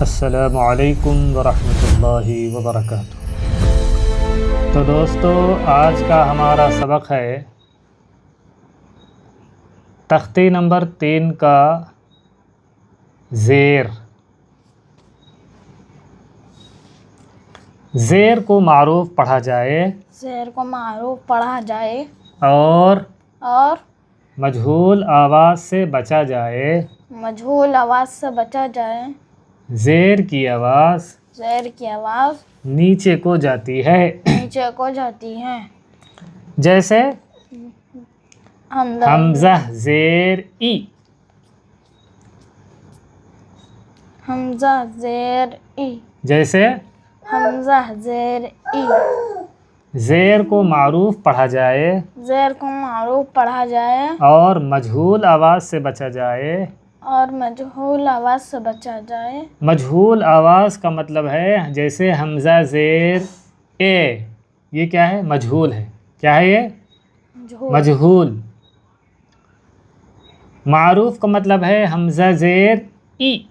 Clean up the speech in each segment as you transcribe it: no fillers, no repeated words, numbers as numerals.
अस्सलामु अलैकुम वरहमतुल्लाहि वबरकातुहू। तो दोस्तों, आज का हमारा सबक है तख्ती नंबर 3 का ज़ेर। ज़ेर को मारूफ पढ़ा जाए, ज़ेर को मारूफ पढ़ा जाए और और मजहूल आवाज़ से बचा जाए। मजहूल आवाज़ से बचा जाए। ज़ेर की आवाज़ ज़ेर की आवाज़ नीचे को जाती है, नीचे को जाती है। जैसे हमजा हमज़ा ज़ेर ई। हमजा ज़ेर ई। जैसे हमजा ज़ेर ई। ज़ेर को मारूफ पढ़ा जाए ज़ेर को मारूफ पढ़ा जाए और मजहूल आवाज़ से बचा जाए। और मजहूल आवाज़ से बचा जाए। मजहूल आवाज़ का मतलब है जैसे हमज़ा ज़ेर ए, ये क्या है? मजहूल है। क्या है ये? मजहूल। मारूफ का मतलब है हमज़ा ज़ेर ई।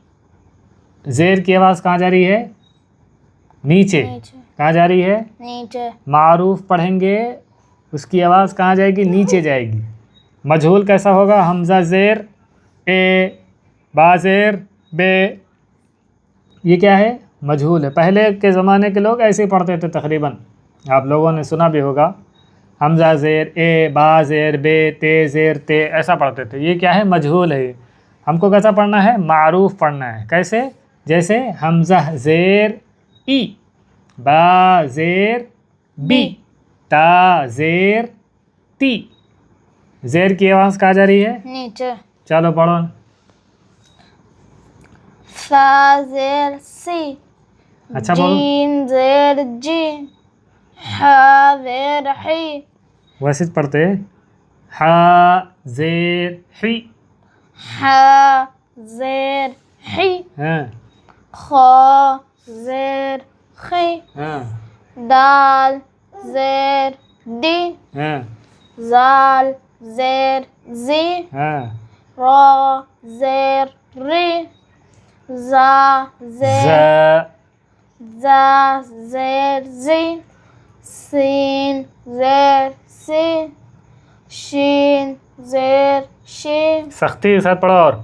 ज़ेर की आवाज़ कहाँ जा रही है? नीचे। नीचे। कहाँ जा रही है? नीचे। मारूफ पढ़ेंगे, उसकी आवाज़ कहाँ जाएगी? नीचे जाएगी। मजहूल कैसा होगा? हमज़ा ज़ेर ए, बा ज़ेर बे, ये क्या है? मजहूल है। पहले के ज़माने के लोग ऐसे ही पढ़ते थे तकरीबन, आप लोगों ने सुना भी होगा। हमज़ा ज़ेर ए, बा ज़ेर बे, ते ज़ेर ते, ऐसा पढ़ते थे। ये क्या है? मजहूल है। हमको कैसा पढ़ना है? मारूफ पढ़ना है। कैसे? जैसे हमज़ा ज़ेर ई, बा ज़ेर बी, ता ज़ेर ती। ज़ेर की आवाज़ कहाँ जा रही है? नीचे। चलो पढ़ो। सा ज़ेर सी। अच्छा बोलो। जीन ज़ेर जी। हा ज़ेर ही। वैसे पढ़ते हा ज़ेर ही। हा ज़ेर ही। हाँ खा ज़ेर खी। हाँ दाल ज़ेर दी। हाँ ज़ाल ज़ेर ज़ी। हाँ। रा ज़ेर री। ज़ा ज़ेर ज़ा ज़ेर ज़ी। सीन ज़ेर सी। शीन ज़ेर शी। सख्ती के साथ पढ़ो। और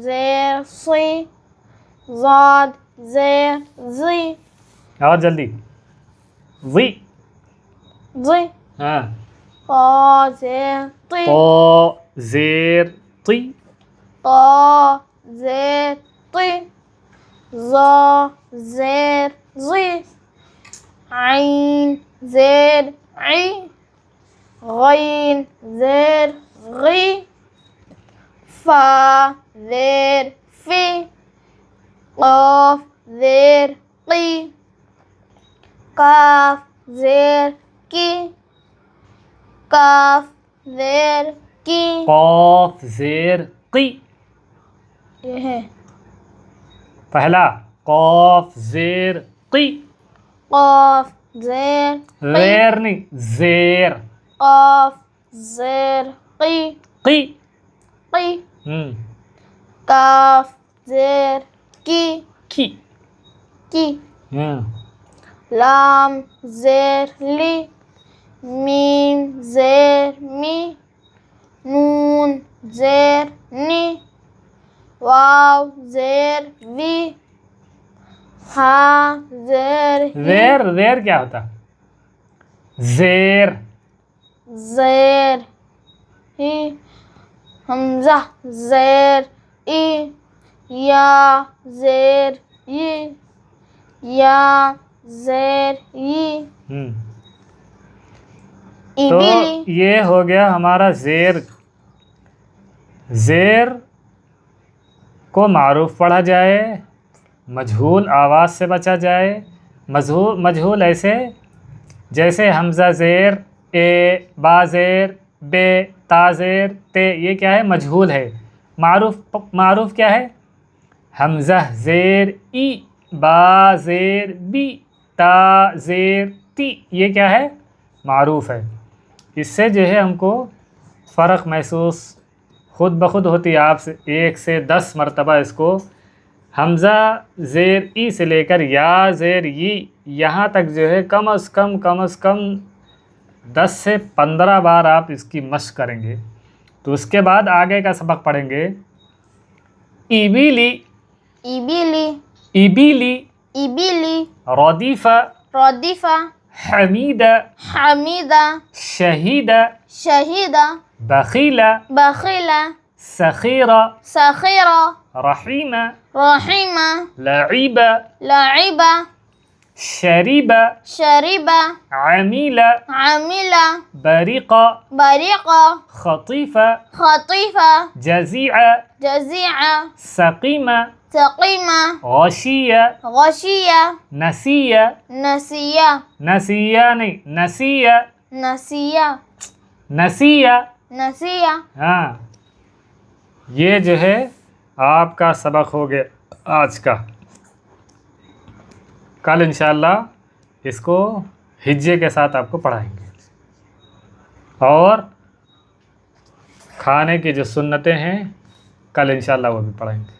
ज़ेर सी। ज़ाद ज़ेर ज़ी। और जल्दी। वी। ज़ी। हाँ। ता ज़ेर ती। तो ज़ेर ती। ता ज़ेर ती। ज़ा ज़ेर ज़ी। आइन ज़ेर ई। गैन ज़ेर गी। फा ज़ेर फी। क़ाफ ज़ेर क़ी। काफ ज़ेर की। काफ ज़ेर की। क़ाफ ज़ेर क़ी। ये है। पहला क़ाफ ज़ेर क़ी। क़ाफ ज़ेर क़ी। ज़ेर नहीं, ज़ेर। क़ाफ ज़ेर क़ी। क़ी। क़ी। काफ ज़ेर की। की। की। हाँ। लाम ज़ेर ली। मीम ज़ेर मी। नून ज़ेर नी। वाव ज़ेर वी। हा ज़ेर ही। ज़ेर, ज़ेर क्या होता? ज़ेर। ज़ेर ही। हमज़ा ज़ेर ई। या ज़ेर ई। या ज़ेर ई। तो इबिली। ये हो गया हमारा ज़ेर। ज़ेर को मारूफ पढ़ा जाए, मजहूल आवाज़ से बचा जाए। मजहूल ऐसे जैसे हमज़ा ज़ेर ए, बा ज़ेर बे, ता ज़ेर ते, ये क्या है? मजहूल है। मारूफ क्या है? हमज़ा ज़ेर ई, बा ज़ेर बी, ता ज़ेर ती, ये क्या है? मारूफ है। इससे जो है हमको फ़र्क महसूस खुद ब खुद होती है। आप 1 से 10 मरतबा इसको हमज़ा ज़ेर ई से लेकर या ज़ेर ई यहाँ तक जो है कम अज़ कम 10 से 15 बार आप इसकी मश्क करेंगे। तो उसके बाद आगे का सबक पढ़ेंगे। इबिली, इबिली, इबिली, इबिली, रदीफ़ा, रदीफ़ा, हमीदा, हमीदा, शहीदा, शहीदा, बखीला, बखीला, सखीरा, सखीरा, रहीमा, रहीमा, लईबा, लईबा, शरीबा, शरीबा, आमिला, आमिला, बरीक़ा, बरीक़ा, खतीफ़ा, खतीफ़ा, जज़ीआ, जज़ीआ, सकीमा, सकीमा, गशिया, गशिया, नसिया, नसिया, नसिया नहीं नसिया, नसिया, नसिया। नसिया। हाँ, ये जो है आपका सबक हो गया आज का। कल इंशाअल्लाह इसको हिज्जे के साथ आपको पढ़ाएंगे और खाने की जो सुन्नतें हैं कल इंशाअल्लाह वो भी पढ़ाएंगे।